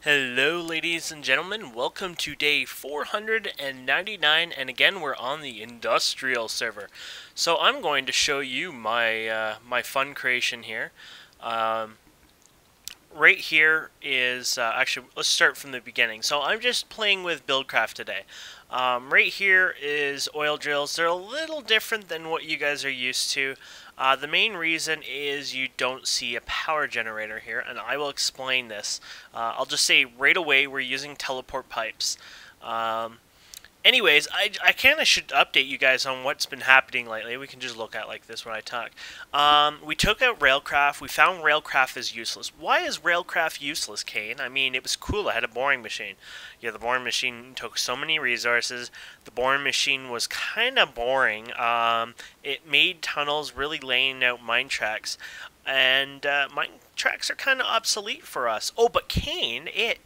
Hello ladies and gentlemen, welcome to day 499, and again we're on the industrial server. So I'm going to show you my my fun creation here. Right here is, actually let's start from the beginning. So I'm just playing with BuildCraft today. Right here is oil drills. They're a little different than what you guys are used to. The main reason is you don't see a power generator here, and I will explain this. I'll just say right away we're using teleport pipes. Anyways, I kind of should update you guys on what's been happening lately. We can just look at like this when I talk. We took out Railcraft. We found Railcraft is useless. Why is Railcraft useless, Kane? I mean, it was cool. I had a boring machine. Yeah, the boring machine took so many resources. The boring machine was kind of boring. It made tunnels, really laying out mine tracks. And mine tracks are kind of obsolete for us. Oh, but Kane, it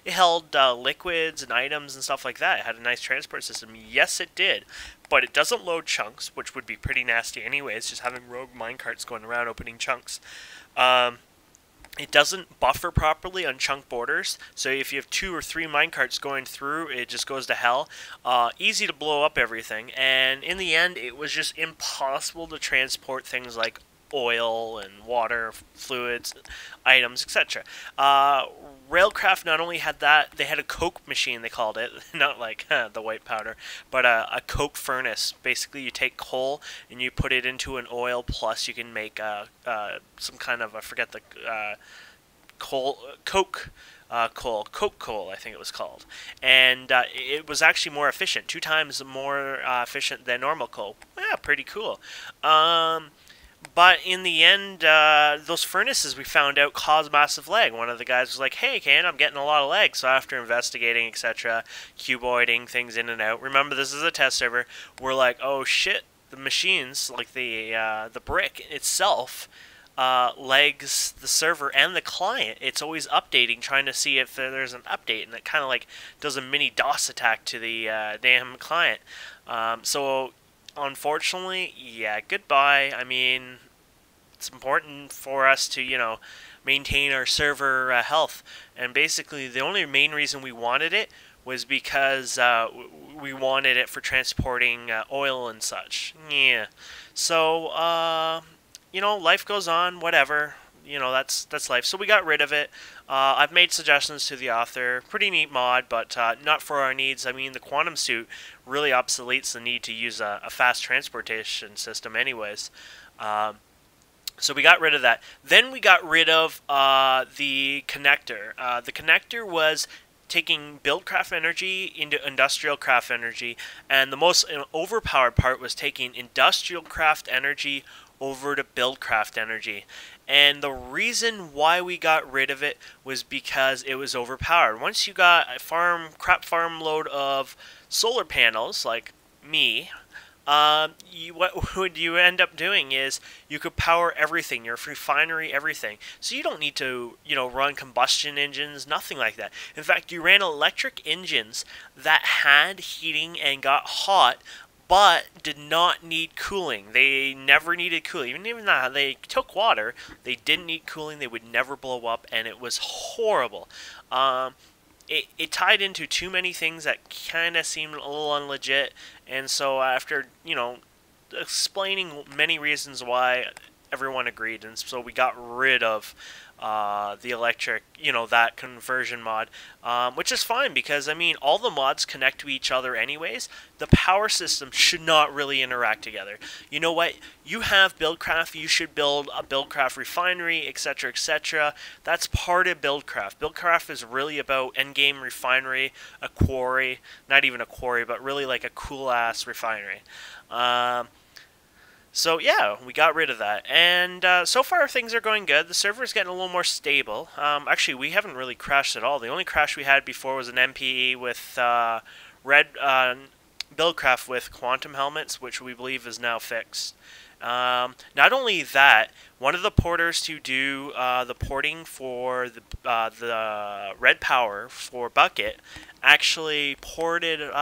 held liquids and items and stuff like that. It had a nice transport system. Yes, it did. But it doesn't load chunks, which would be pretty nasty anyways, just having rogue minecarts going around opening chunks. It doesn't buffer properly on chunk borders, so if you have 2 or 3 minecarts going through, it just goes to hell. Easy to blow up everything, and in the end, it was just impossible to transport things like oil and water, fluids, items, etc. Railcraft not only had that, they had a coke machine, they called it. Not like the white powder, but a coke furnace. Basically, you take coal and you put it into an oil, plus you can make some kind of, I forget the coke coal, I think it was called. And it was actually more efficient, 2 times more efficient than normal coal. Yeah, pretty cool. But in the end, those furnaces we found out caused massive lag. One of the guys was like, hey, Ken, I'm getting a lot of lag. So after investigating, etc., cuboiding things in and out, remember this is a test server, we're like, oh shit, the machines, like the brick itself, lags the server and the client. It's always updating, trying to see if there's an update, and it kind of like does a mini DOS attack to the damn client. So unfortunately, yeah, goodbye. I mean, it's important for us to, you know, maintain our server health. And basically, the only main reason we wanted it was because we wanted it for transporting oil and such. Yeah. So, you know, life goes on, whatever. You know, that's life. So we got rid of it. I've made suggestions to the author. Pretty neat mod, but not for our needs. I mean, the quantum suit really obsoletes the need to use a fast transportation system anyways. So we got rid of that. Then we got rid of the connector. The connector was taking BuildCraft energy into IndustrialCraft energy, and the most overpowered part was taking IndustrialCraft energy over to BuildCraft energy. And the reason why we got rid of it was because it was overpowered. Once you got a crap farm load of solar panels, like me, what would you end up doing is you could power everything, your refinery, everything. So you don't need to, you know, run combustion engines, nothing like that. In fact, you ran electric engines that had heating and got hot, but did not need cooling. They never needed cooling. Even though they took water, they didn't need cooling. They would never blow up, and it was horrible. It tied into too many things that kind of seemed a little unlegit, and so after, you know, explaining many reasons why, everyone agreed, and so we got rid of the electric, you know, that conversion mod, which is fine because, I mean, all the mods connect to each other anyways. The power system should not really interact together. You know what? You have BuildCraft, you should build a BuildCraft refinery, etc., etc. That's part of BuildCraft. BuildCraft is really about endgame refinery, a quarry, not even a quarry, but really like a cool-ass refinery. So yeah, we got rid of that, and so far things are going good. The server is getting a little more stable. Actually, we haven't really crashed at all. The only crash we had before was an MPE with BuildCraft with quantum helmets, which we believe is now fixed. Not only that, one of the porters to do the porting for the red power for Bucket actually ported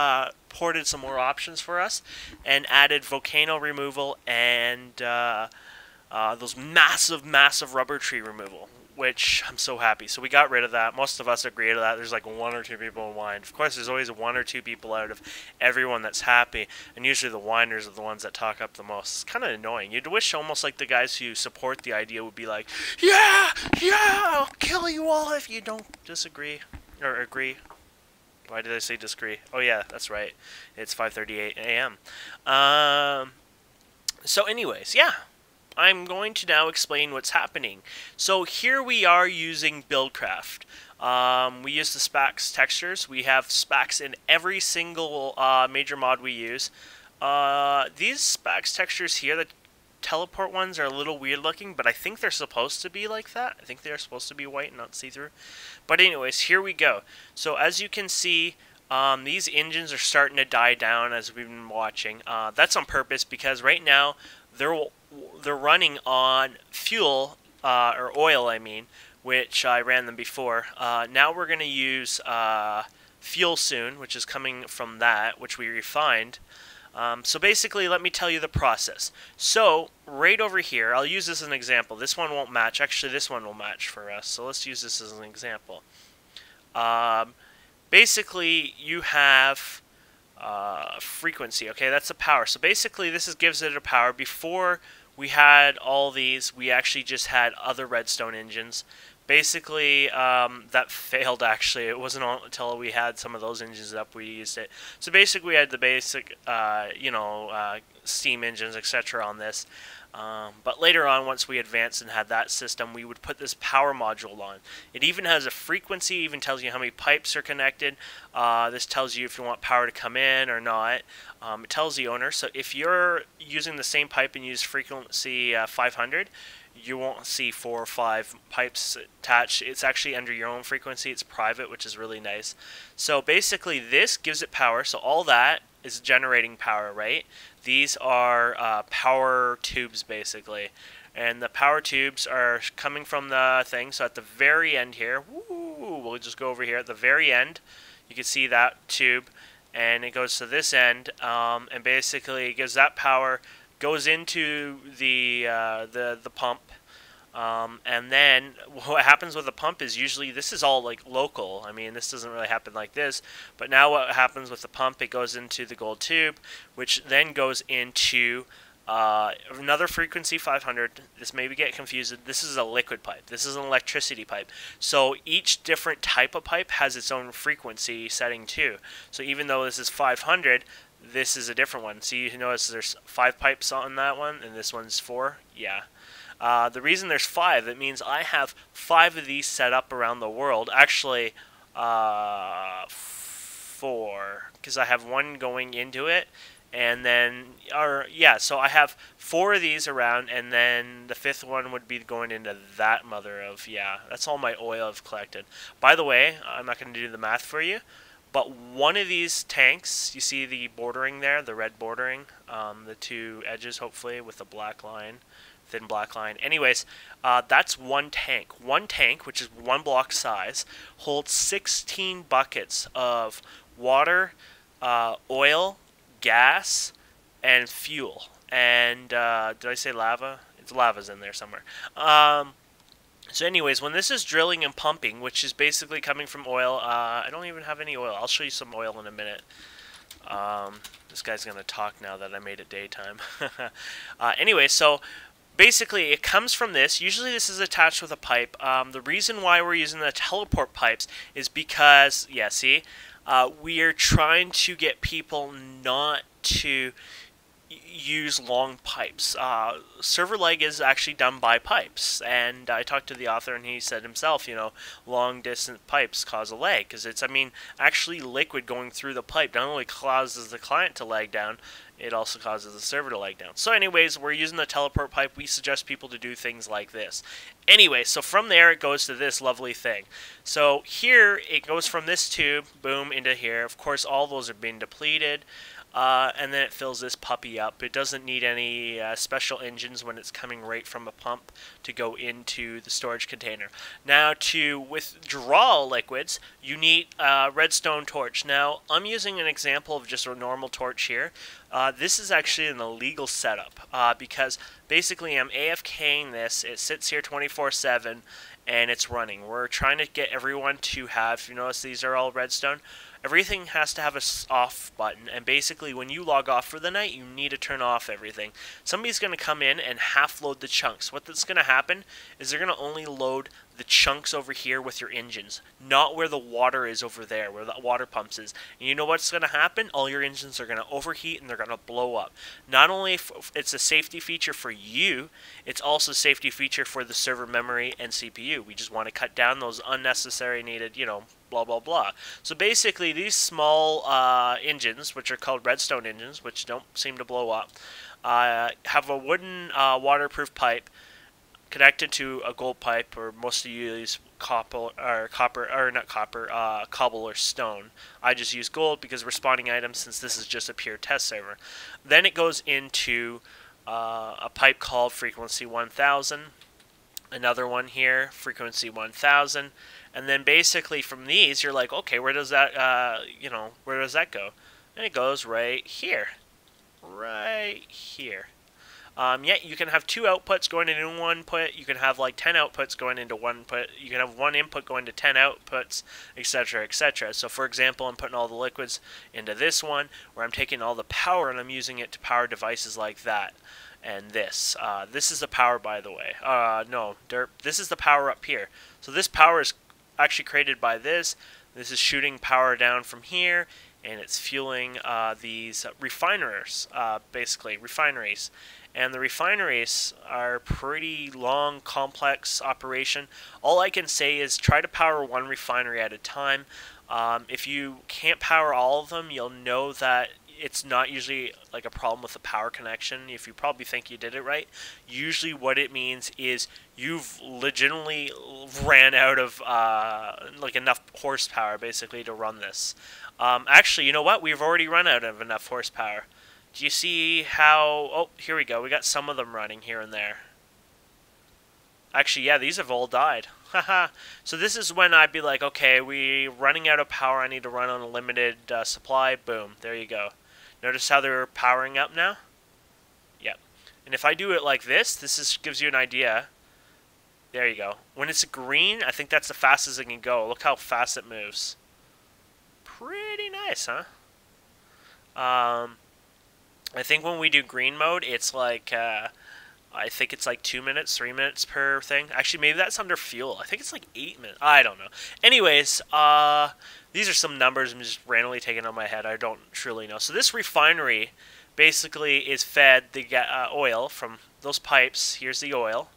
some more options for us and added volcano removal and those massive rubber tree removal. which I'm so happy. So we got rid of that. Most of us agree to that. There's like 1 or 2 people who whined. Of course, there's always 1 or 2 people out of everyone that's happy, and usually the whiners are the ones that talk up the most. It's kind of annoying. You'd wish almost like the guys who support the idea would be like, yeah, I'll kill you all if you don't disagree or agree. Why did I say disagree? Oh yeah, that's right. It's 5:38 a.m. So anyways, yeah. I'm going to now explain what's happening. So here we are using BuildCraft. We use the Spax textures. We have Spax in every single major mod we use. These Spax textures here, the teleport ones, are a little weird looking, but I think they're supposed to be like that. I think they're supposed to be white and not see-through. But anyways, here we go. So as you can see, these engines are starting to die down as we've been watching. That's on purpose because right now they're running on fuel, or oil, I mean, which I ran them before. Now we're going to use fuel soon, which is coming from that, which we refined. So basically, let me tell you the process. So, right over here, I'll use this as an example. This one won't match. Actually, this one will match for us. So let's use this as an example. Basically, you have frequency. Okay, that's the power. So basically, this gives it a power. Before we had all these, we actually just had other redstone engines. Basically, that failed, actually. It wasn't until we had some of those engines up we used it. So basically, we had the basic, steam engines, etc. on this. But later on, once we advanced and had that system, we would put this power module on. It even has a frequency, even tells you how many pipes are connected. This tells you if you want power to come in or not. It tells the owner. So if you're using the same pipe and use frequency 500, you won't see 4 or 5 pipes attached. It's actually under your own frequency. It's private, which is really nice. So basically, this gives it power. So all that is generating power, right? These are power tubes, basically. And the power tubes are coming from the thing. So at the very end here, we'll just go over here. At the very end, you can see that tube. And it goes to this end. And basically, it gives that power, goes into the pump. And then what happens with the pump is usually this is all like local. I mean, this doesn't really happen like this. But now what happens with the pump, it goes into the gold tube, which then goes into another frequency 500. This maybe get confused. This is a liquid pipe. This is an electricity pipe. So each different type of pipe has its own frequency setting too. So even though this is 500, this is a different one. So you notice there's 5 pipes on that one, and this one's 4. Yeah. The reason there's 5, that means I have 5 of these set up around the world. Actually, 4, because I have one going into it, and then, so I have 4 of these around, and then the 5th one would be going into that mother of, that's all my oil I've collected. By the way, I'm not going to do the math for you, but one of these tanks, you see the bordering there, the red bordering, the 2 edges, hopefully, with the black line. Thin black line. Anyways, that's one tank. One tank, which is 1 block size, holds 16 buckets of water, oil, gas, and fuel. And did I say lava? It's lava's in there somewhere. So anyways, when this is drilling and pumping, which is basically coming from oil, I don't even have any oil. I'll show you some oil in a minute. This guy's going to talk now that I made it daytime. Anyway, so basically, it comes from this. Usually this is attached with a pipe. The reason why we're using the teleport pipes is because, we are trying to get people not to use long pipes. Server lag is actually done by pipes, and I talked to the author and he said himself, long distance pipes cause a lag, because it's, actually liquid going through the pipe not only causes the client to lag down, it also causes the server to lag down. So anyways, we're using the teleport pipe. We suggest people to do things like this. Anyway, so from there it goes to this lovely thing. So here it goes from this tube, boom, into here. Of course, all those are being depleted. And then it fills this puppy up. It doesn't need any special engines when it's coming right from a pump to go into the storage container. Now, to withdraw liquids, you need a redstone torch. Now, I'm using an example of just a normal torch here. This is actually an illegal setup because basically I'm AFKing this. It sits here 24/7. and it's running. We're trying to get everyone to have, you notice these are all redstone. Everything has to have a off button, and basically when you log off for the night, you need to turn off everything. Somebody's going to come in and half load the chunks. What's going to happen is they're going to only load the chunks over here with your engines, not where the water is over there, where the water pumps is. And you know what's going to happen? All your engines are going to overheat and they're going to blow up. Not only it's a safety feature for you, it's also a safety feature for the server memory and CPU. We just want to cut down those unnecessary needed, you know, blah blah blah. So basically these small engines, which are called redstone engines, which don't seem to blow up, have a wooden waterproof pipe connected to a gold pipe, or most of you use cobble or stone. I just use gold because we're spawning items since this is just a pure test server. Then it goes into a pipe called frequency 1000, another one here, frequency 1000, and then basically from these you're like, okay, where does that where does that go? And it goes right here. Right here. Yeah, you can have 2 outputs going into one input. You can have like 10 outputs going into one input. You can have 1 input going to 10 outputs, etc., etc. So for example, I'm putting all the liquids into this one, where I'm taking all the power and I'm using it to power devices like that. And this. This is the power, by the way. No, derp. This is the power up here. So this power is actually created by this. This is shooting power down from here, and it's fueling these refiners, basically, refineries. And the refineries are pretty long, complex operation. All I can say is try to power 1 refinery at a time. If you can't power all of them, you'll know that it's not usually like a problem with the power connection. If you probably think you did it right, usually what it means is you've legitimately ran out of like enough horsepower basically to run this. Actually, you know what? We've already run out of enough horsepower. Do you see how... Oh, here we go. We got some of them running here and there. Actually, yeah, these have all died. Haha. So this is when I'd be like, okay, we're running out of power. I need to run on a limited supply. Boom. There you go. Notice how they're powering up now? Yep. And if I do it like this gives you an idea. There you go. When it's green, I think that's the fastest it can go. Look how fast it moves. Pretty nice, huh? I think when we do green mode, it's like, I think it's like 2 minutes, 3 minutes per thing. Actually, maybe that's under fuel. I think it's like 8 minutes. I don't know. Anyways, these are some numbers I'm just randomly taking on my head. I don't truly know. So this refinery basically is fed the oil from those pipes. Here's the oil.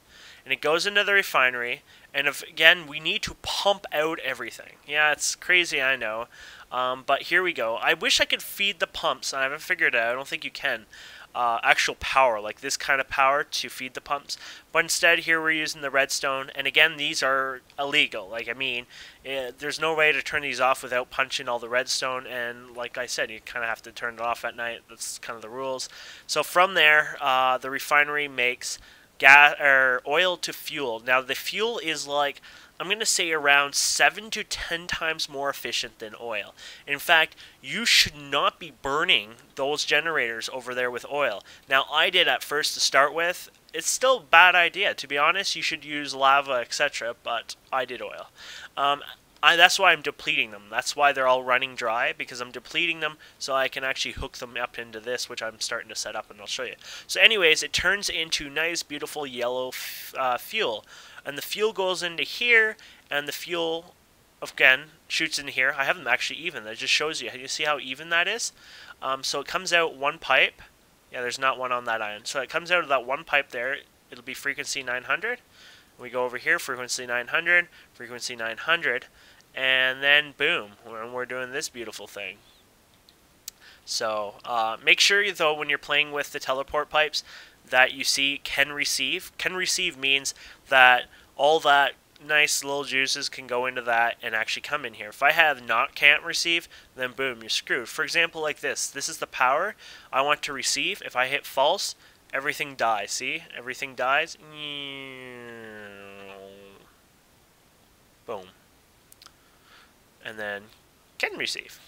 And it goes into the refinery. And again, we need to pump out everything. Yeah, it's crazy, I know. But here we go. I wish I could feed the pumps. I haven't figured it out. I don't think you can. Actual power, like this kind of power to feed the pumps. But instead, here we're using the redstone. And again, these are illegal. Like, I mean, there's no way to turn these off without punching all the redstone. And like I said, you kind of have to turn it off at night. That's kind of the rules. So from there, the refinery makes gas or oil to fuel. Now, the fuel is like, I'm going to say around 7 to 10 times more efficient than oil. In fact, you should not be burning those generators over there with oil. Now, I did at first to start with. It's still a bad idea. To be honest, you should use lava, etc., but I did oil. That's why I'm depleting them. That's why they're all running dry, because I'm depleting them so I can actually hook them up into this, which I'm starting to set up, and I'll show you. So anyways, it turns into nice, beautiful yellow fuel. And the fuel goes into here, and the fuel, again, shoots in here. I have them actually even. That just shows you. You see how even that is? So it comes out 1 pipe. Yeah, there's not one on that iron. So it comes out of that 1 pipe there. It'll be frequency 900. We go over here, frequency 900, frequency 900. And then, boom, we're doing this beautiful thing. So make sure, though, when you're playing with the teleport pipes, that you see can receive. Can receive means that all that nice little juices can go into that and actually come in here. If I have not can't receive, then boom, you're screwed. For example, like this. This is the power I want to receive. If I hit false, everything dies. See? Everything dies. Boom. And then can receive.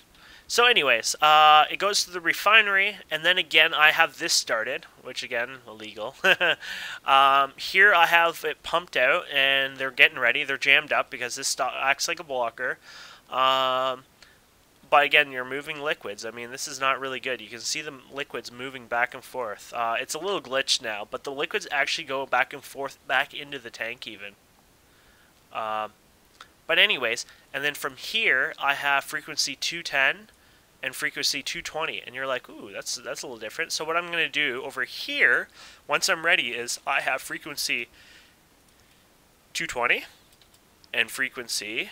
So anyways, it goes to the refinery, and then again I have this started, which again, illegal. Here I have it pumped out, and they're getting ready. They're jammed up because this acts like a blocker. But again, you're moving liquids. I mean, this is not really good. You can see the liquids moving back and forth. It's a little glitched now, but the liquids actually go back and forth, back into the tank even. But anyways, and then from here, I have frequency 210 and frequency 220. And you're like, ooh, that's a little different. So what I'm going to do over here, once I'm ready, is I have frequency 220 and frequency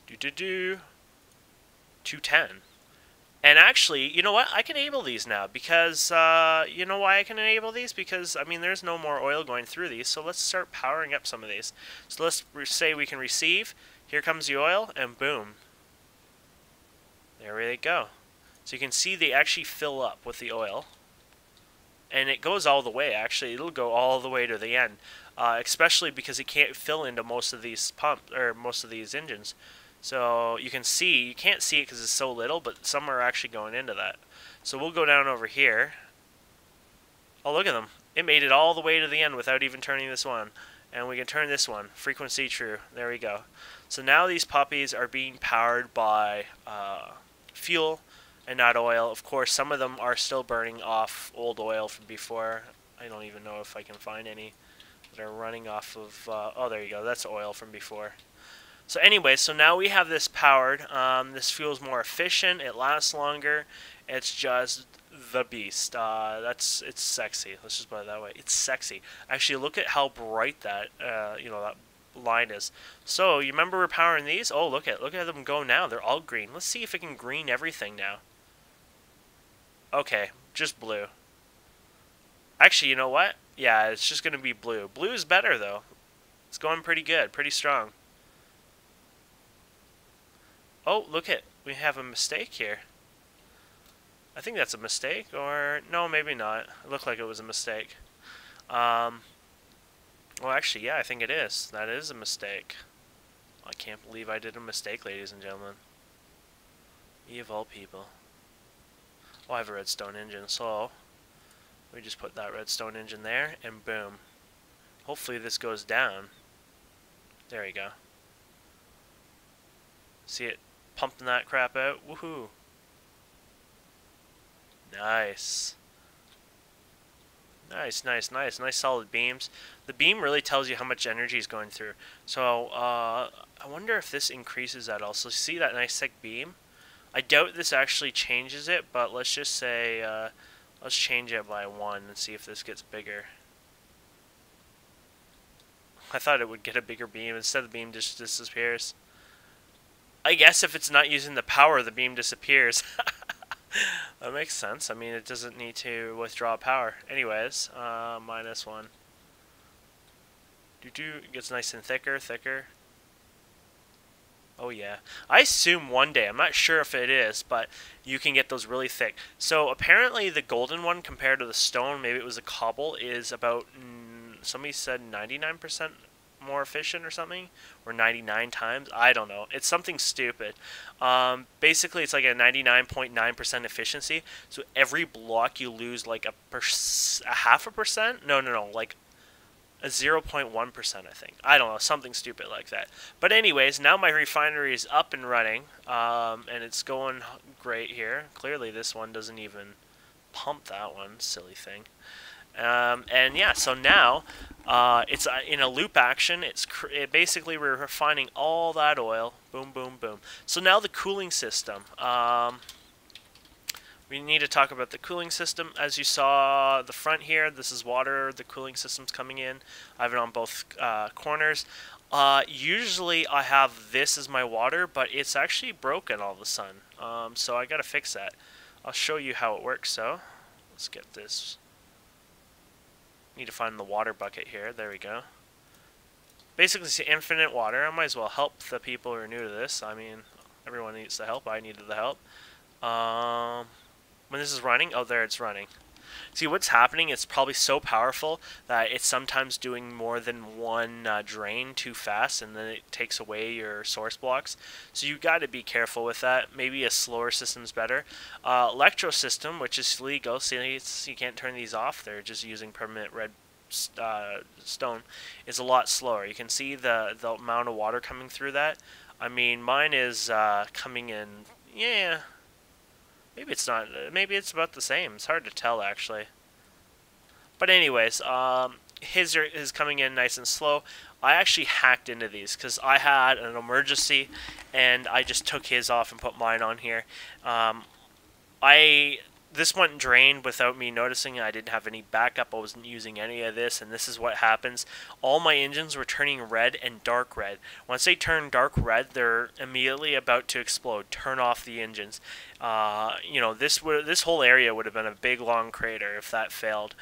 210. And actually, you know what? I can enable these now because, you know why I can enable these? Because, I mean, there's no more oil going through these. So let's start powering up some of these. So let's say we can receive. Here comes the oil, and boom. There we go. So you can see they actually fill up with the oil. And it goes all the way, actually. It'll go all the way to the end. Especially because it can't fill into most of these most of these engines. So you can see, you can't see it because it's so little, but some are actually going into that. So we'll go down over here. Oh, look at them. It made it all the way to the end without even turning this one. And we can turn this one, frequency true. There we go. So now these puppies are being powered by fuel and not oil. Of course, some of them are still burning off old oil from before. I don't even know if I can find any that are running off of... oh, there you go. That's oil from before. So anyway, so now we have this powered. This fuel's more efficient. It lasts longer. It's just the beast. It's sexy. Let's just put it that way. It's sexy. Actually, look at how bright that that line is. So you remember we're powering these? Oh, look at them go now. They're all green. Let's see if it can green everything now. Okay, just blue. Actually, you know what? Yeah, it's just gonna be blue. Blue is better though. It's going pretty good, pretty strong. Oh, look at, we have a mistake here. I think that's a mistake, or no, maybe not. It looked like it was a mistake. Well, actually, yeah, I think it is. That is a mistake. I can't believe I did a mistake, ladies and gentlemen. Me of all people. Oh, I have a redstone engine, so we just put that redstone engine there, and boom. Hopefully this goes down. There we go. See it pumping that crap out? Woohoo! Nice. Nice, nice, nice. Nice solid beams. The beam really tells you how much energy is going through. So, I wonder if this increases that also. See that nice thick beam? I doubt this actually changes it, but let's just say, let's change it by 1 and see if this gets bigger. I thought it would get a bigger beam. Instead, the beam just disappears. I guess if it's not using the power, the beam disappears. That makes sense. I mean, it doesn't need to withdraw power. Anyways, -1. It gets nice and thicker. Oh yeah. I assume one day, I'm not sure if it is, but you can get those really thick. So apparently the golden one compared to the stone, maybe it was a cobble, is about, somebody said 99% more efficient or something, or 99 times. I don't know. It's something stupid. Basically, it's like a 99.9% efficiency. So every block you lose like a 0.5%. No, like a 0.1%. I think. I don't know, something stupid like that. But anyways, now my refinery is up and running, and it's going great here. Clearly, this one doesn't even pump that one. Silly thing. And yeah, so now it's in a loop action. Basically we're refining all that oil. Boom, boom, boom. So now the cooling system. We need to talk about the cooling system. As you saw the front here, this is water. The cooling system's coming in. I have it on both corners. Usually I have this as my water, but it's actually broken all of a sudden. So I gotta fix that. I'll show you how it works. So let's get this. Need to find the water bucket here. There we go. Basically, it's infinite water. I might as well help the people who are new to this. I mean, everyone needs the help. I needed the help. When this is running, oh, there it's running. See, what's happening, it's probably so powerful that it's sometimes doing more than one drain too fast, and then it takes away your source blocks. So you got to be careful with that. Maybe a slower system's better. Electro system, which is legal, see, you can't turn these off. They're just using permanent red stone, is a lot slower. You can see the amount of water coming through that. I mean, mine is coming in, yeah, maybe it's not, maybe it's about the same. It's hard to tell, actually. But anyways, his is coming in nice and slow. I actually hacked into these because I had an emergency, and I just took his off and put mine on here. This went drained without me noticing. I didn't have any backup. I wasn't using any of this, and this is what happens. All my engines were turning red and dark red. Once they turn dark red, they're immediately about to explode. Turn off the engines. You know, this whole area would have been a big long crater if that failed.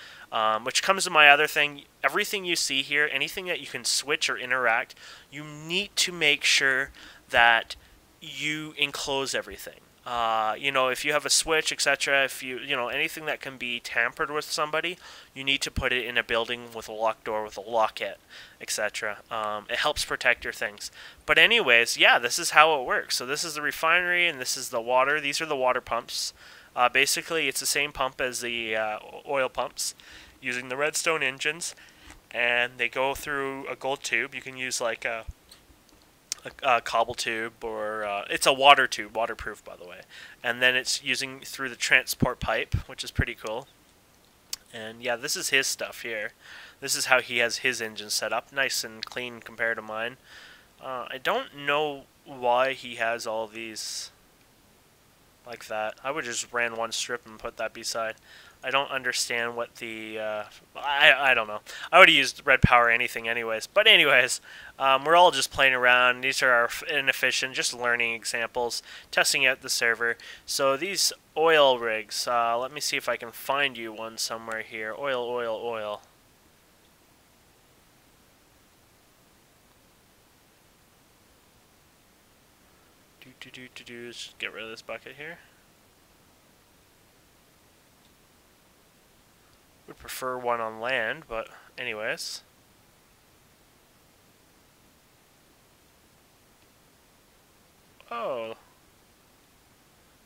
Which comes to my other thing. Everything you see here, anything that you can switch or interact, you need to make sure that you enclose everything. You know, if you have a switch, etc., if you know, anything that can be tampered with somebody, you need to put it in a building with a locked door, with a lock-it, etc. It helps protect your things. But anyways, yeah, this is how it works. So this is the refinery, and this is the water. These are the water pumps. Basically, it's the same pump as the oil pumps, using the redstone engines, and they go through a gold tube. You can use like a cobble tube, or it's a water tube, waterproof by the way, and then it's using through the transport pipe, which is pretty cool. And yeah, this is his stuff here. This is how he has his engine set up, nice and clean compared to mine. I don't know why he has all these like that. I would just ran one strip and put that beside. I don't understand what the, I don't know. I would have used red power anything anyways. But anyways, we're all just playing around. These are our inefficient, just learning examples, testing out the server. So these oil rigs, let me see if I can find you one somewhere here. Oil, oil, oil. Let's just get rid of this bucket here. Would prefer one on land, but anyways. Oh.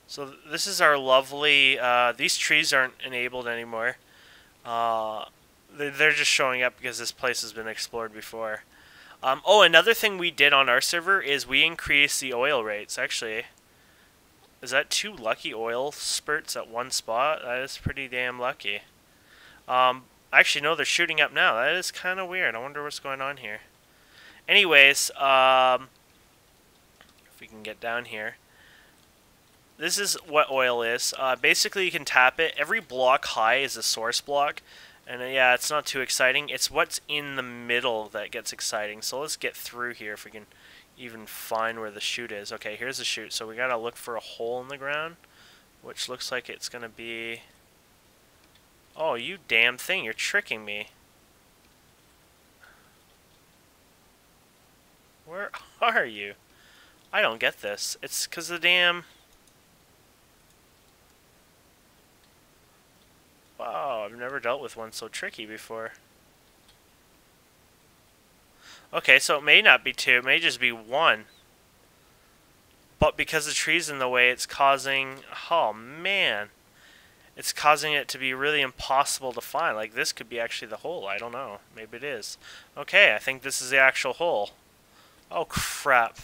So this is our lovely, these trees aren't enabled anymore. They're just showing up because this place has been explored before. Oh, another thing we did on our server is we increased the oil rates, actually. Is that 2 lucky oil spurts at one spot? That is pretty damn lucky. Actually, no, they're shooting up now. That is kind of weird. I wonder what's going on here. Anyways, if we can get down here. This is what oil is. Basically, you can tap it. Every block high is a source block. And yeah, it's not too exciting. It's what's in the middle that gets exciting. So let's get through here if we can even find where the chute is. Okay, here's the chute. So we gotta look for a hole in the ground, which looks like it's gonna be... Oh, you damn thing, you're tricking me. Where are you? I don't get this. It's because the damn... Wow, I've never dealt with one so tricky before. Okay, so it may not be 2, it may just be 1. But because the tree's in the way, it's causing... Oh, man. It's causing it to be really impossible to find. Like, this could be actually the hole. I don't know. Maybe it is. Okay, I think this is the actual hole. Oh, crap.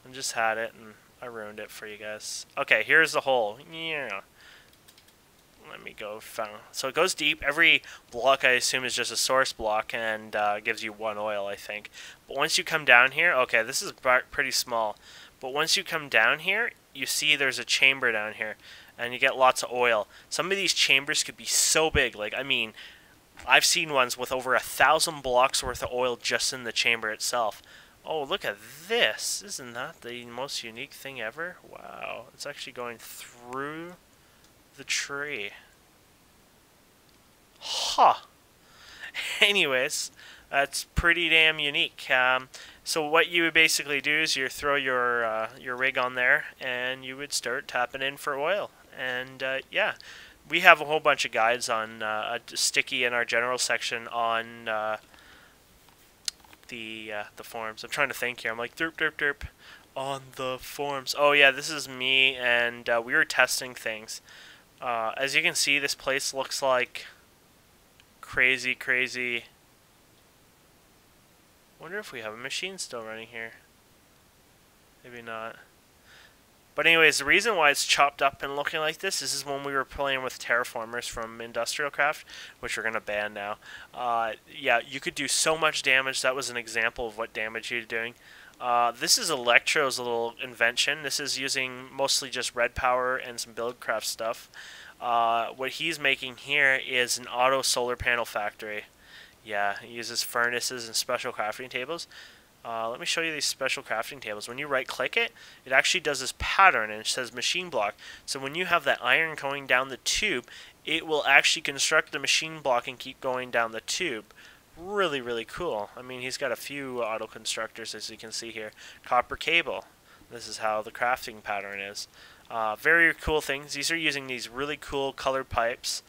I just had it, and I ruined it for you guys. Okay, here's the hole. Yeah. Let me go found. So it goes deep. Every block, I assume, is just a source block, and gives you 1 oil, I think. But once you come down here... Okay, this is pretty small. But once you come down here, you see there's a chamber down here. And you get lots of oil. Some of these chambers could be so big. Like, I mean, I've seen ones with over 1,000 blocks worth of oil just in the chamber itself. Oh, look at this. Isn't that the most unique thing ever? Wow. It's actually going through the tree. Huh. Anyways, that's pretty damn unique. So what you would basically do is you throw your rig on there, and you would start tapping in for oil. And yeah, we have a whole bunch of guides on sticky in our general section on the forums. I'm trying to think here. I'm like derp derp derp on the forums. Oh yeah, this is me, and we were testing things. As you can see, this place looks like crazy. Wonder if we have a machine still running here. Maybe not. But anyways, the reason why it's chopped up and looking like this is when we were playing with terraformers from IndustrialCraft, which we're going to ban now. Yeah, you could do so much damage. That was an example of what damage you're doing. This is Electro's little invention. This is using mostly just red power and some BuildCraft stuff. What he's making here is an auto solar panel factory. Yeah, he uses furnaces and special crafting tables. Let me show you these special crafting tables. When you right click it, it actually does this pattern and it says machine block. So when you have that iron going down the tube, it will actually construct the machine block and keep going down the tube. Really cool. I mean, he's got a few auto constructors, as you can see here. Copper cable. This is how the crafting pattern is. Very cool things. These are using these really cool colored pipes.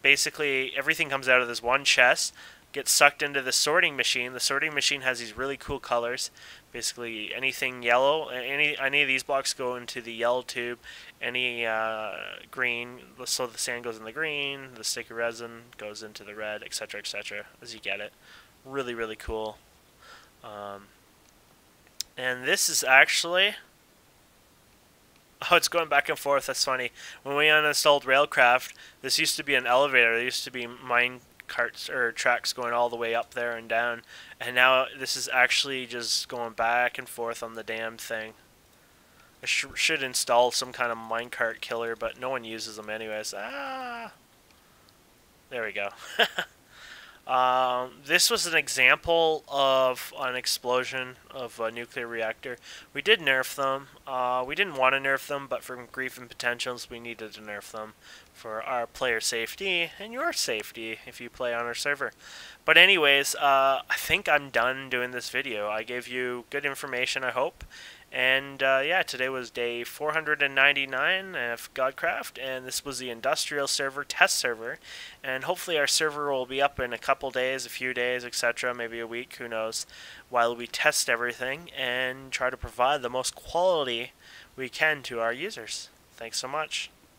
Basically, everything comes out of this one chest, gets sucked into the sorting machine. The sorting machine has these really cool colors. Basically, anything yellow, any of these blocks go into the yellow tube. Any green, so the sand goes in the green. The sticky resin goes into the red, etc., etc. As you get it, really cool. And this is actually. Oh, it's going back and forth. That's funny. When we uninstalled Railcraft, this used to be an elevator. There used to be mine carts or tracks going all the way up there and down, and now this is actually just going back and forth on the damn thing. I should install some kind of minecart killer, but no one uses them anyways. There we go. This was an example of an explosion of a nuclear reactor. We did nerf them. We didn't want to nerf them, but for grief and potentials, we needed to nerf them for our player safety and your safety if you play on our server. But anyways, I think I'm done doing this video. I gave you good information, I hope. And yeah, today was day 499 of BuildCraft, and this was the industrial server test server. And hopefully our server will be up in a couple days, a few days, etc., maybe a week, who knows, while we test everything and try to provide the most quality we can to our users. Thanks so much.